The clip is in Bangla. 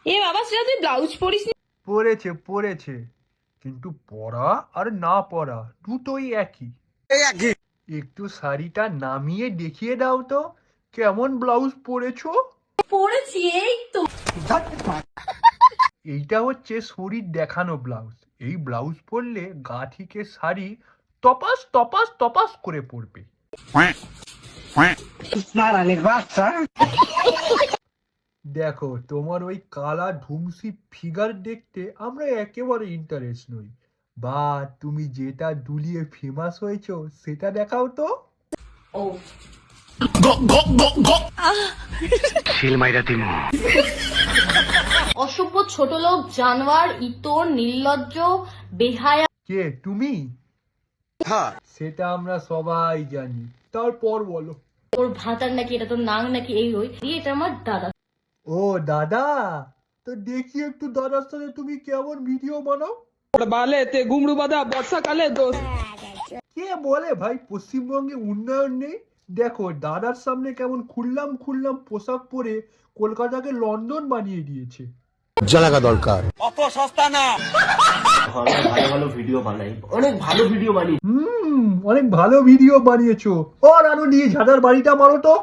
এ বাবা, সেটা তুই ব্লাউজ পরিস নি? পড়েছে কিন্তু পরা আর না পরা দুটোই একই। একটু শাড়িটা নামিয়ে দেখিয়ে দাও তো কেমন ব্লাউজ পরেছো। পরেছি, এই তো। এইটা হচ্ছে শরীর দেখানো ব্লাউজ। এই ব্লাউজ পরলে গা থেকে শাড়ি টপাস টপাস টপাস করে পড়বে। দেখো, তোমার ওই কালা ধুমসি ফিগার দেখতে আমরা একেবারে ইন্টারেস্ট নই। বা তুমি যেটা দুলিয়ে ফেমাস হয়েছো সেটা দেখাও তো। ও অসভ্য, ছোট লোক, জানোয়ার, ইতর, নির্লজ্জ, বেহায়া। কে তুমি? সেটা আমরা সবাই জানি, তারপর বলো। তোর ভাতার নাকি এটা, তোর নাক নাকি, এই ওই দিয়ে, এটা আমার দাদা। ও দাদা, তো দেখি একটু দাদার সাথে তুমি কেমন ভিডিও বানাও। বালেতে ঘুমরু বাঁধা বর্ষাকালে দোষ। কে বলে ভাই পশ্চিমবঙ্গে উন্নয়ন নেই? দেখো দাদার সামনে কেমন খুললাম খুললাম পোশাক পরে কলকাতাকে লন্ডন বানিয়ে দিয়েছে। জ্বালাকা দরকার। ভালো ভালো ভিডিও বানাই, অনেক ভালো ভিডিও বানিয়ে। অনেক ভালো ভিডিও বানিয়েছো। ও রানু, নিয়ে ঝাঁটার বাড়িটা মারো তো।